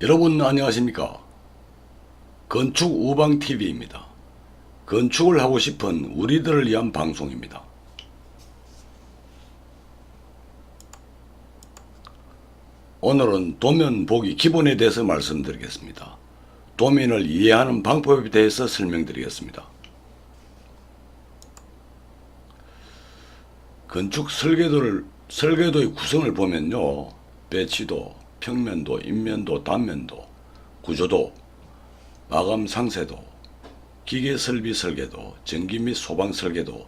여러분 안녕하십니까? 건축 우방TV입니다. 건축을 하고 싶은 우리들을 위한 방송입니다. 오늘은 도면 보기 기본에 대해서 말씀드리겠습니다. 도면을 이해하는 방법에 대해서 설명드리겠습니다. 건축 설계도의 구성을 보면요, 배치도, 평면도, 인면도, 단면도, 구조도, 마감 상세도, 기계 설비 설계도, 전기 및 소방 설계도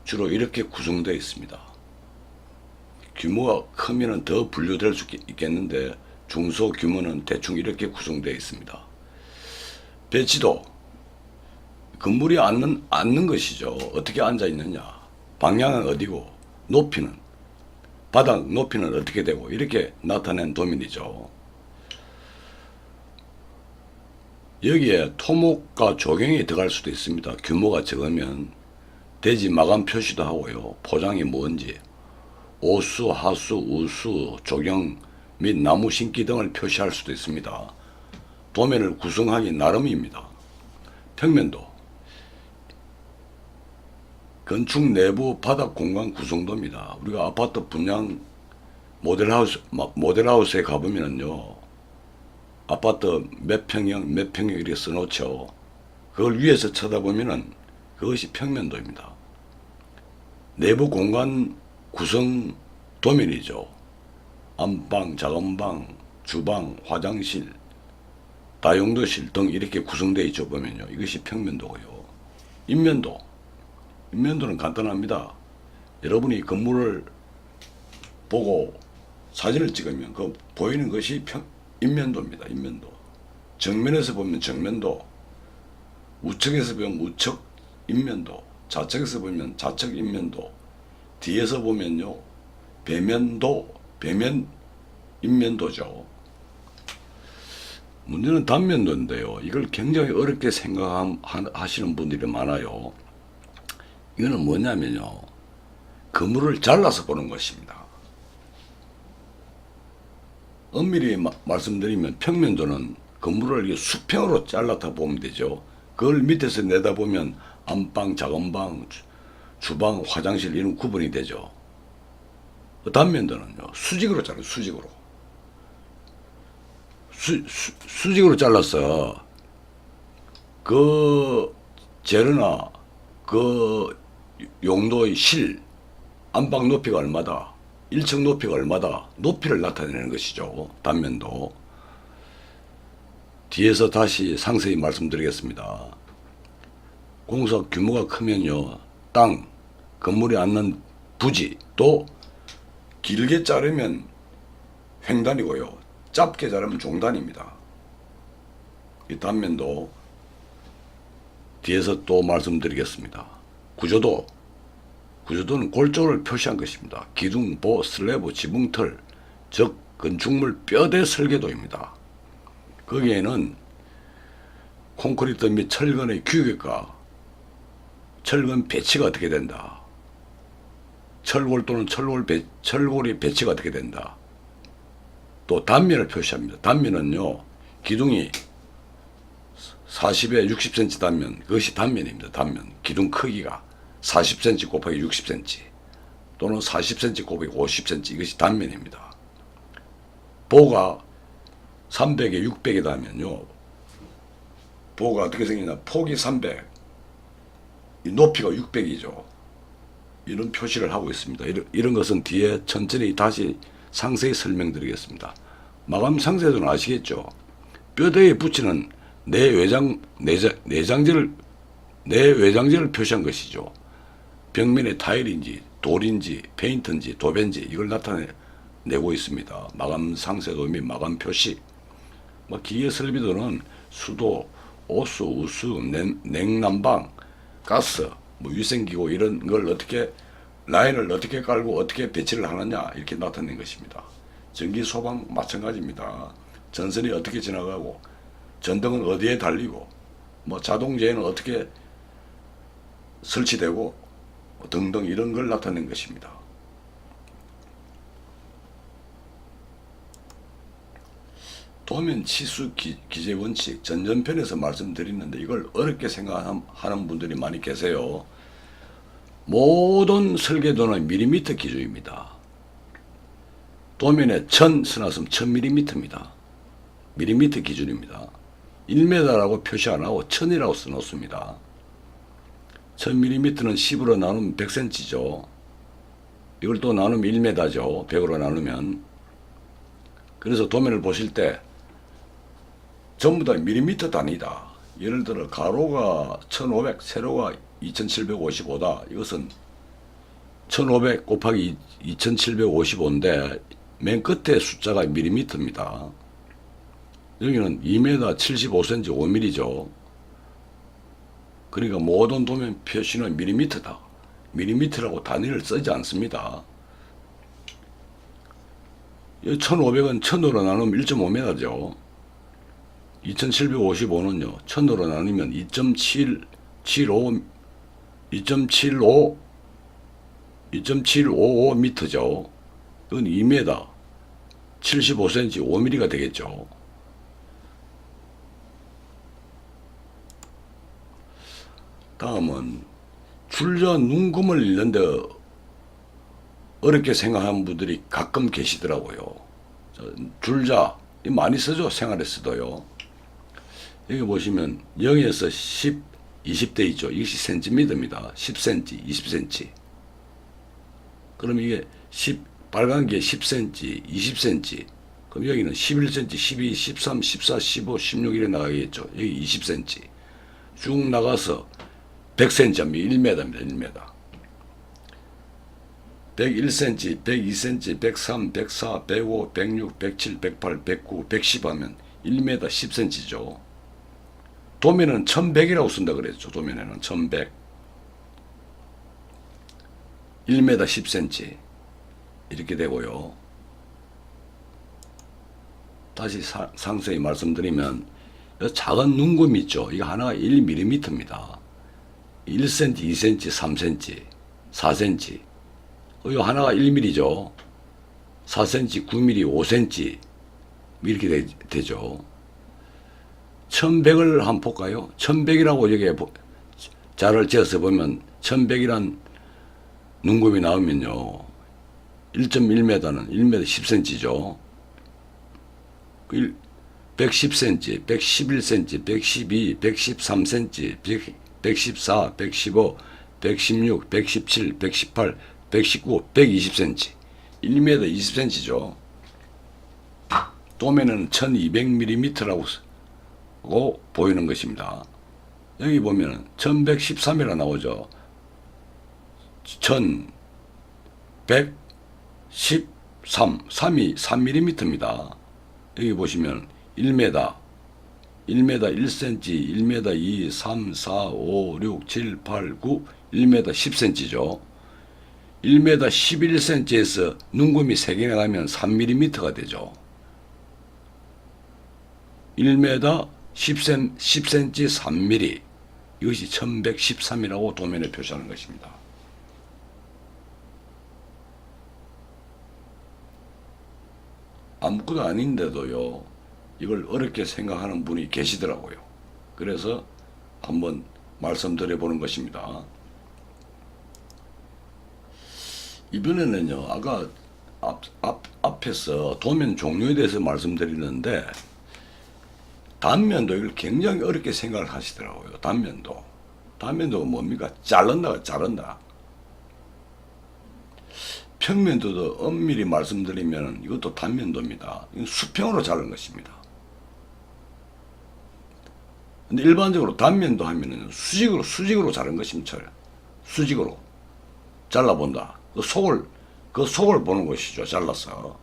주로 이렇게 구성되어 있습니다. 규모가 크면 더 분류될 수 있겠는데 중소 규모는 대충 이렇게 구성되어 있습니다. 배치도, 건물이 앉는 것이죠. 어떻게 앉아 있느냐, 방향은 어디고, 높이는, 바닥 높이는 어떻게 되고, 이렇게 나타낸 도면이죠. 여기에 토목과 조경이 들어갈 수도 있습니다. 규모가 적으면 대지 마감 표시도 하고요, 포장이 뭔지, 오수, 하수, 우수, 조경 및 나무 심기 등을 표시할 수도 있습니다. 도면을 구성하기 나름입니다. 평면도, 건축 내부 바닥 공간 구성도입니다. 우리가 아파트 분양 모델하우스에 가보면요, 아파트 몇 평형 이렇게 써놓죠. 그걸 위에서 쳐다보면은 그것이 평면도입니다. 내부 공간 구성 도면이죠. 안방, 작은방, 주방, 화장실, 다용도실 등 이렇게 구성되어 있죠. 보면요, 이것이 평면도고요. 인면도는 간단합니다. 여러분이 건물을 보고 사진을 찍으면 그 보이는 것이 인면도입니다. 인면도. 정면에서 보면 정면도, 우측에서 보면 우측 인면도, 좌측에서 보면 좌측 인면도, 뒤에서 보면요, 배면 인면도죠. 문제는 단면도인데요, 이걸 굉장히 어렵게 생각하시는 분들이 많아요. 이거는 뭐냐면요, 건물을 잘라서 보는 것입니다. 엄밀히 말씀드리면 평면도는 건물을 수평으로 잘라서 보면 되죠. 그걸 밑에서 내다보면 안방, 작은방, 주방, 화장실 이런 구분이 되죠. 단면도는요, 수직으로 잘라요. 수직으로 잘라서 그 재료나 그 용도의 안방 높이가 얼마다, 1층 높이가 얼마다, 높이를 나타내는 것이죠. 단면도. 뒤에서 다시 상세히 말씀드리겠습니다. 공사 규모가 크면요, 땅, 건물이 앉는 부지, 또 길게 자르면 횡단이고요, 짧게 자르면 종단입니다. 이 단면도 뒤에서 또 말씀드리겠습니다. 구조도는 골조를 표시한 것입니다. 기둥, 보, 슬래브, 지붕틀, 즉 건축물 뼈대 설계도입니다. 거기에는 콘크리트 및 철근의 규격과 철근 배치가 어떻게 된다, 철골 또는 철골의 배치가 어떻게 된다, 또 단면을 표시합니다. 단면은요, 기둥이 40에 60cm 단면, 그것이 단면입니다. 단면, 기둥 크기가 40cm 곱하기 60cm 또는 40cm 곱하기 50cm, 이것이 단면입니다. 보가 300에 600이라면요, 보가 어떻게 생기나, 폭이 300, 높이가 600이죠. 이런 표시를 하고 있습니다. 이런 것은 뒤에 천천히 다시 상세히 설명드리겠습니다. 마감 상세도는 아시겠죠? 뼈대에 붙이는 내장재를 표시한 것이죠. 벽면에 타일인지 돌인지 페인트인지 도배인지 이걸 나타내고 있습니다. 마감 상세도 및 마감 표시. 기계 설비도는 수도, 오수, 우수, 냉난방, 가스, 위생기구 이런 걸 어떻게, 라인을 어떻게 깔고 어떻게 배치를 하느냐, 이렇게 나타낸 것입니다. 전기 소방 마찬가지입니다. 전선이 어떻게 지나가고, 전등은 어디에 달리고, 자동재는 어떻게 설치되고 등등 이런 걸 나타낸 것입니다. 도면 치수 기재 원칙 전전편에서 말씀드리는데 이걸 어렵게 생각하는 분들이 많이 계세요. 모든 설계도는 밀리미터 기준입니다. 도면에 1000 써놨으면 1000mm입니다. 밀리미터 기준입니다. 1m라고 표시 안 하고 1000이라고 써놓습니다. 1000mm는 10으로 나누면 100cm죠. 이걸 또 나누면 1m죠. 100으로 나누면. 그래서 도면을 보실 때 전부 다 밀리미터 단위다. 예를 들어 가로가 1500, 세로가 2755다. 이것은 1500 곱하기 2755인데 맨 끝에 숫자가 밀리미터입니다. 여기는 2m 75cm 5mm죠. 그러니까 모든 도면 표시는 밀리미터다. 밀리미터라고 단위를 쓰지 않습니다. 1500은 1000으로 나누면 1.5m죠. 2755는요. 1000으로 나누면 2.755m죠. 이건 2m 75cm 5mm가 되겠죠. 다음은 줄자 눈금을 읽는데 어렵게 생각하는 분들이 가끔 계시더라고요. 줄자 많이 쓰죠. 생활에서도요. 여기 보시면 0에서 10, 20대 있죠. 이것이 센티미터입니다. 10cm, 20cm. 그럼 이게 빨간 게 10cm, 20cm. 그럼 여기는 11cm, 12, 13, 14, 15, 16 이래 나가겠죠. 여기 20cm. 쭉 나가서 100cm 하면 1m입니다. 1m. 101cm, 102cm, 103, 104, 105, 106, 107, 108, 109, 110 하면 1m 10cm죠. 도면은 1100이라고 쓴다 그랬죠. 도면에는 1100. 1m 10cm. 이렇게 되고요. 다시 상세히 말씀드리면 작은 눈금 있죠. 이거 하나가 1mm입니다. 1cm, 2cm, 3cm, 4cm. 이거 하나가 1mm죠. 4cm, 9mm, 5cm 이렇게 되죠. 1100을 한번 볼까요? 1100이라고 여기에 자를 지어서 보면 1100이란 눈금이 나오면요. 1.1m는 1m 10cm죠. 110cm, 111cm, 112, 113cm, 114, 115, 116, 117, 118, 119, 120cm. 1m 20cm죠. 도면은 1200mm라고 보이는 것입니다. 여기 보면 1113이라 나오죠. 1113, 3이 3mm입니다. 여기 보시면 1m, 1m 1cm, 1m 2, 3, 4, 5, 6, 7, 8, 9, 1m 10cm죠. 1m 11cm에서 눈금이 3개 나가면 3mm가 되죠. 1m 10cm 3mm. 이것이 1113이라고 도면에 표시하는 것입니다. 아무것도 아닌데도요, 이걸 어렵게 생각하는 분이 계시더라고요. 그래서 한번 말씀드려 보는 것입니다. 이번에는요, 아까 앞에서 도면 종류에 대해서 말씀드리는데, 단면도 이걸 굉장히 어렵게 생각을 하시더라고요. 단면도가 뭡니까? 자른다. 평면도도 엄밀히 말씀드리면 이것도 단면도입니다. 이건 수평으로 자른 것입니다. 근데 일반적으로 단면도 하면은 수직으로 자른 것입니다. 수직으로 잘라본다. 그 속을 보는 것이죠. 잘라서.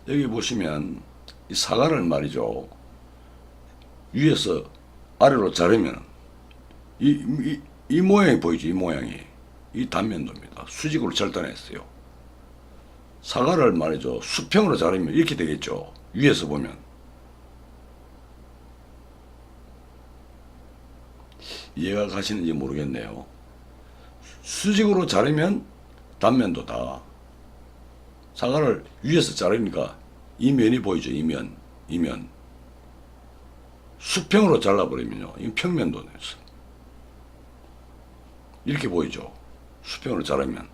여기 보시면 이 사과를 말이죠. 위에서 아래로 자르면 이 모양이 보이죠. 이 모양이. 이 단면도입니다. 수직으로 절단했어요. 사과를 말이죠. 수평으로 자르면 이렇게 되겠죠. 위에서 보면. 이해가 가시는지 모르겠네요. 수직으로 자르면 단면도다. 사과를 위에서 자르니까 이 면이 보이죠. 이 면. 이면 수평으로 잘라버리면요, 이 평면도네요. 이렇게 보이죠. 수평으로 자르면.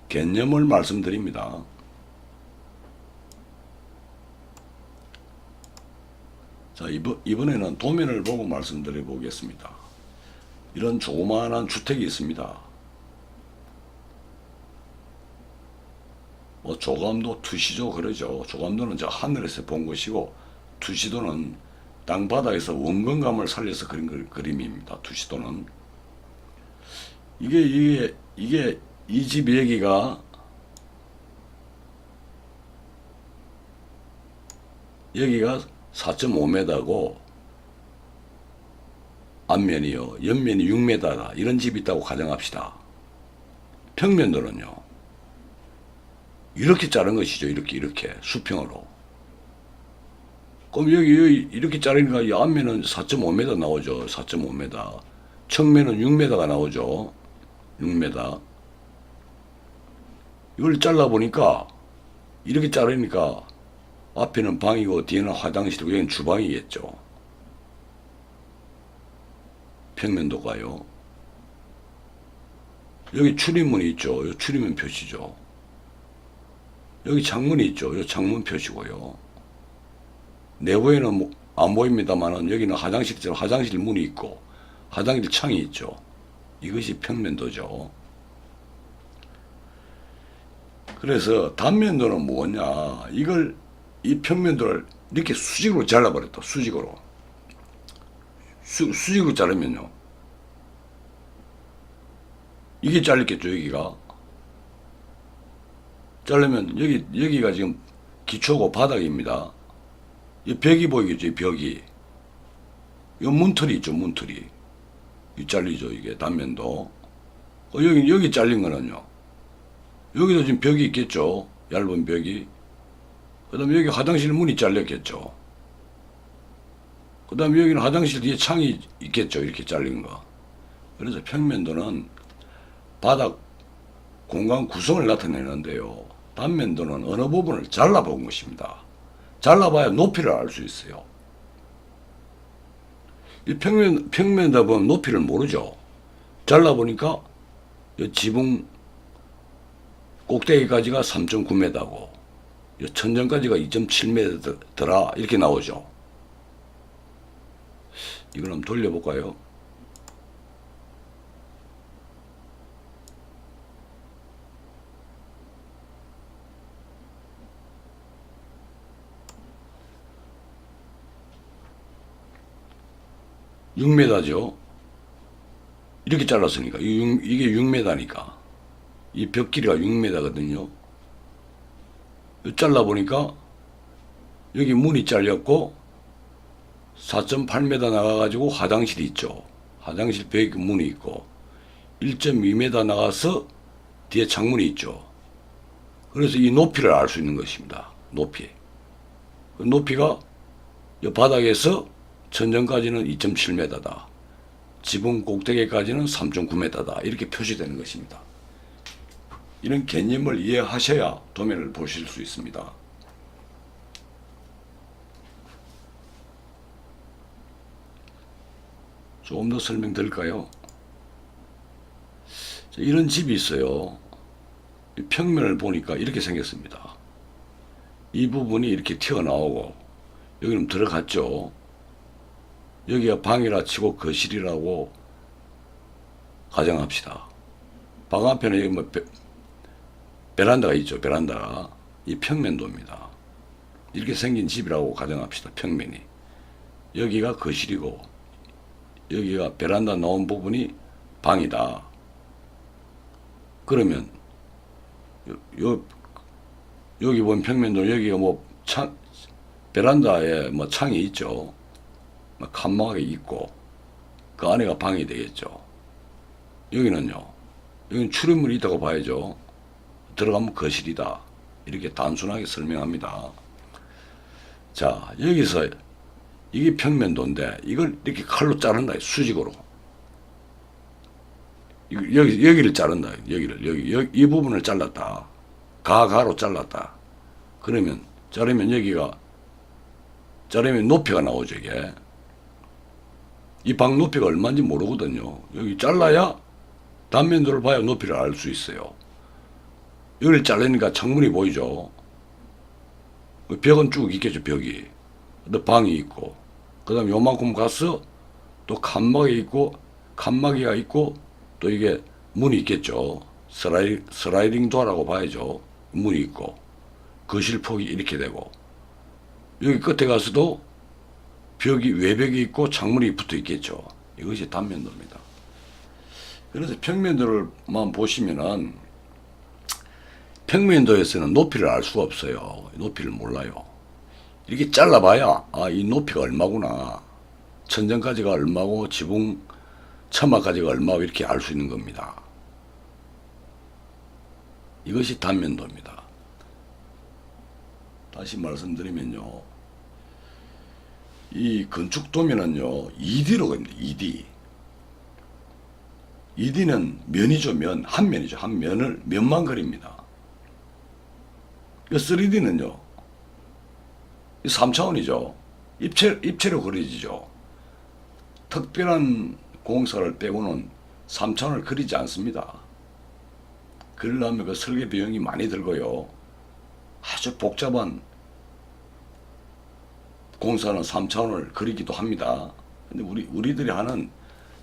개념을 말씀드립니다. 자, 이번에는 도면을 보고 말씀드려 보겠습니다. 이런 조그마한 주택이 있습니다. 뭐 조감도 투시조 그러죠. 조감도는 저 하늘에서 본 것이고, 투시도는 땅바닥에서 원근감을 살려서 그린 그림입니다. 투시도는. 이게 이 집 여기가 여기가 4.5m고 앞면이요, 옆면이 6m다. 이런 집이 있다고 가정합시다. 평면도는요, 이렇게 자른 것이죠. 이렇게 수평으로. 그럼 여기 이렇게 자르니까 이 앞면은 4.5m 나오죠. 4.5m. 측면은 6m가 나오죠. 6m. 이걸 잘라보니까, 이렇게 자르니까 앞에는 방이고 뒤에는 화장실이고 여기는 주방이겠죠. 평면도가요. 여기 출입문이 있죠. 이 출입문 표시죠. 여기 창문이 있죠. 이 창문 표시고요. 내부에는 뭐 안 보입니다만은 여기는 화장실처럼 화장실 문이 있고 화장실 창이 있죠. 이것이 평면도죠. 그래서 단면도는 뭐냐? 이 평면도를 이렇게 수직으로 잘라버렸다. 수직으로. 수직으로 자르면요, 이게 잘렸겠죠. 여기가 자르면 여기가 지금 기초고 바닥입니다. 이 벽이 보이겠죠. 이 벽이. 이 문틀이 있죠. 문틀이. 이 잘리죠. 이게 단면도. 여기 잘린 거는요, 여기도 지금 벽이 있겠죠. 얇은 벽이. 그 다음에 여기 화장실 문이 잘렸겠죠. 그 다음에 여기는 화장실 뒤에 창이 있겠죠. 이렇게 잘린 거. 그래서 평면도는 바닥 공간 구성을 나타내는데요, 단면도는 어느 부분을 잘라본 것입니다. 잘라봐야 높이를 알 수 있어요. 이 평면도 보면 높이를 모르죠. 잘라보니까 지붕 꼭대기까지가 3.9m고 천정까지가 2.7m더라. 이렇게 나오죠. 이걸 한번 돌려볼까요? (6m죠) 이렇게 잘랐으니까 이게 6m니까 이 벽 길이가 6m거든요. 잘라보니까 여기 문이 잘렸고 4.8m 나가가지고 화장실이 있죠. 화장실 벽 문이 있고 1.2m 나가서 뒤에 창문이 있죠. 그래서 이 높이를 알 수 있는 것입니다. 높이. 그 높이가 이 바닥에서 천정까지는 2.7m다. 지붕 꼭대기까지는 3.9m다. 이렇게 표시되는 것입니다. 이런 개념을 이해하셔야 도면을 보실 수 있습니다. 조금 더 설명드릴까요? 이런 집이 있어요. 평면을 보니까 이렇게 생겼습니다. 이 부분이 이렇게 튀어나오고 여기는 들어갔죠. 여기가 방이라 치고 거실이라고 가정합시다. 방 앞에는 여기 뭐 베란다가 있죠. 베란다가. 이 평면도입니다. 이렇게 생긴 집이라고 가정합시다. 평면이. 여기가 거실이고 여기가 베란다 나온 부분이 방이다. 그러면 여기 보면 평면도 여기가 뭐 베란다에 뭐 창이 있죠. 칸막이 있고 그 안에가 방이 되겠죠. 여기는요, 여기는 출입문이 있다고 봐야죠. 들어가면 거실이다. 이렇게 단순하게 설명합니다. 자, 여기서 이게 평면도인데 이걸 이렇게 칼로 자른다. 수직으로. 여기를 자른다. 여기 이 부분을 잘랐다. 가로 잘랐다. 그러면 자르면 여기가, 자르면 높이가 나오죠, 이게. 이 방 높이가 얼마인지 모르거든요. 여기 잘라야 단면도를 봐야 높이를 알 수 있어요. 여기를 자르니까 창문이 보이죠. 벽은 쭉 있겠죠, 벽이. 또 방이 있고, 그 다음에 요만큼 가서 또 칸막이 있고, 칸막이가 있고, 또 이게 문이 있겠죠. 슬라이딩 도어라고 봐야죠. 문이 있고, 거실 폭이 이렇게 되고, 여기 끝에 가서도 벽이, 외벽이 있고 창문이 붙어 있겠죠. 이것이 단면도입니다. 그래서 평면도를만 보시면은, 평면도에서는 높이를 알 수가 없어요. 높이를 몰라요. 이렇게 잘라봐야, 아, 이 높이가 얼마구나. 천정까지가 얼마고, 지붕, 처마까지가 얼마고, 이렇게 알 수 있는 겁니다. 이것이 단면도입니다. 다시 말씀드리면요. 이 건축도면은요, 2D로 갑니다. 2D. 2D는 면이죠, 면. 한 면이죠. 한 면을, 면만 그립니다. 3D는요, 3차원이죠. 입체로 그려지죠. 특별한 공사를 빼고는 3차원을 그리지 않습니다. 그러려면 그 설계 비용이 많이 들고요. 아주 복잡한 공사는 3차원을 그리기도 합니다. 근데 우리들이 하는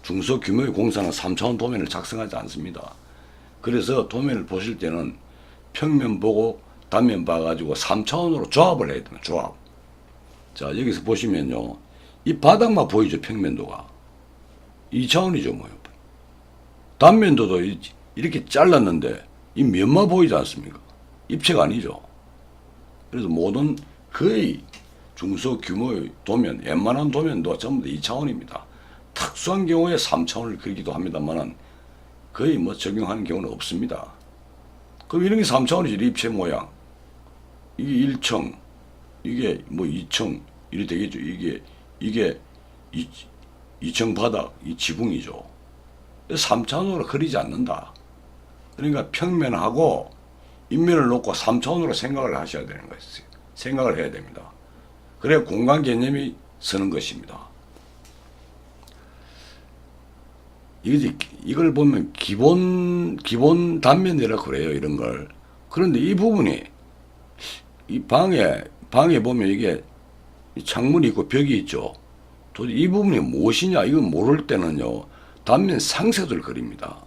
중소규모의 공사는 3차원 도면을 작성하지 않습니다. 그래서 도면을 보실 때는 평면 보고 단면 봐가지고 3차원으로 조합을 해야 됩니다. 조합. 자, 여기서 보시면요. 이 바닥만 보이죠, 평면도가. 2차원이죠, 뭐요. 단면도도 이렇게 잘랐는데 이 면만 보이지 않습니까? 입체가 아니죠. 그래서 모든 거의 중소규모의 도면, 웬만한 도면도 전부 다 2차원입니다. 특수한 경우에 3차원을 그리기도 합니다만 거의 뭐 적용하는 경우는 없습니다. 그럼 이런 게 3차원이지, 입체 모양. 이게 1층, 이게 뭐 2층, 이래 되겠죠. 이게 2층 바닥, 이 지붕이죠. 3차원으로 그리지 않는다. 그러니까 평면하고 인면을 놓고 3차원으로 생각을 하셔야 되는 것이에요. 생각을 해야 됩니다. 그래야 공간 개념이 서는 것입니다. 이걸 보면 기본 단면이라고 그래요, 이런 걸. 그런데 이 부분이, 이 방에 보면 이게 창문이 있고 벽이 있죠. 도대체 이 부분이 무엇이냐, 이건 모를 때는요, 단면 상세도를 그립니다.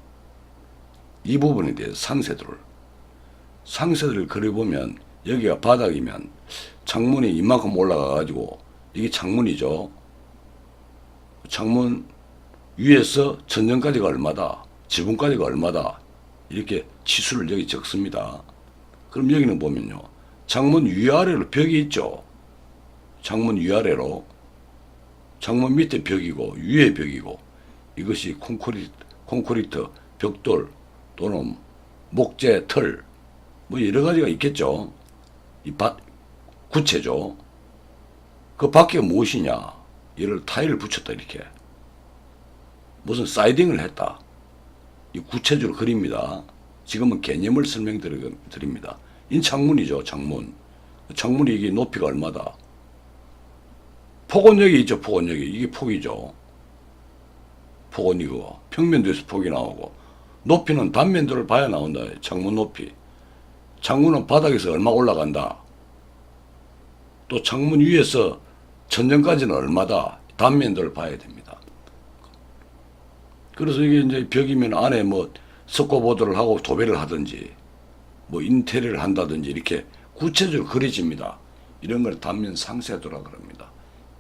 이 부분에 대해서 상세도를 그려보면, 여기가 바닥이면 창문이 이만큼 올라가가지고, 이게 창문이죠. 창문 위에서 천정까지가 얼마다, 지붕까지가 얼마다, 이렇게 치수를 여기 적습니다. 그럼 여기는 보면요, 창문 위아래로 벽이 있죠. 창문 위아래로, 창문 밑에 벽이고 위에 벽이고, 이것이 콘크리트, 벽돌 또는 목재, 털, 뭐 여러 가지가 있겠죠. 구체죠. 그 밖에 무엇이냐, 이를 타일을 붙였다, 이렇게 무슨 사이딩을 했다, 이 구체적으로 그립니다. 지금은 개념을 설명드립니다. 이 창문이죠, 창문이 이게 높이가 얼마다. 폭은 여기 있죠, 폭은 여기. 이게 폭이죠. 폭은 이거. 평면도에서 폭이 나오고. 높이는 단면도를 봐야 나온다. 창문 높이. 창문은 바닥에서 얼마 올라간다. 또 창문 위에서 천정까지는 얼마다. 단면도를 봐야 됩니다. 그래서 이게 이제 벽이면 안에 뭐 석고보드를 하고 도배를 하든지, 뭐 인테리어를 한다든지, 이렇게 구체적으로 그려집니다. 이런 걸 단면 상세도라 그럽니다.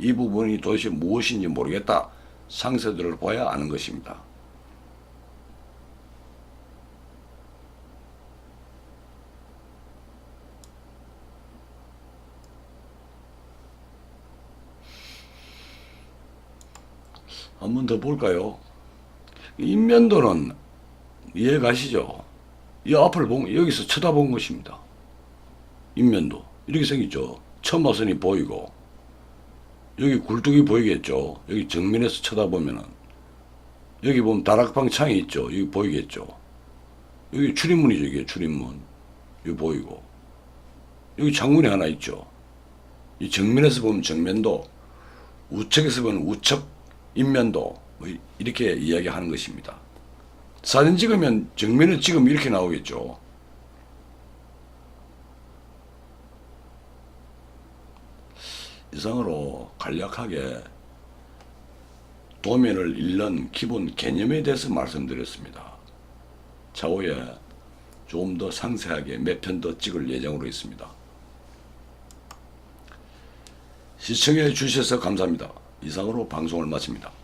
이 부분이 도대체 무엇인지 모르겠다. 상세도를 봐야 아는 것입니다. 한 번 더 볼까요? 인면도는 이해 가시죠? 이 앞을 여기서 쳐다본 것입니다. 인면도. 이렇게 생겼죠. 처마선이 보이고, 여기 굴뚝이 보이겠죠. 여기 정면에서 쳐다보면은, 여기 보면 다락방 창이 있죠. 여기 보이겠죠. 여기 출입문이죠. 이게 출입문. 여기 보이고. 여기 창문이 하나 있죠. 이 정면에서 보면 정면도, 우측에서 보면 우측 인면도, 뭐 이렇게 이야기하는 것입니다. 사진 찍으면 정면을 찍으면 이렇게 나오겠죠. 이상으로 간략하게 도면을 읽는 기본 개념에 대해서 말씀드렸습니다. 차후에 좀 더 상세하게 몇 편 더 찍을 예정으로 있습니다. 시청해 주셔서 감사합니다. 이상으로 방송을 마칩니다.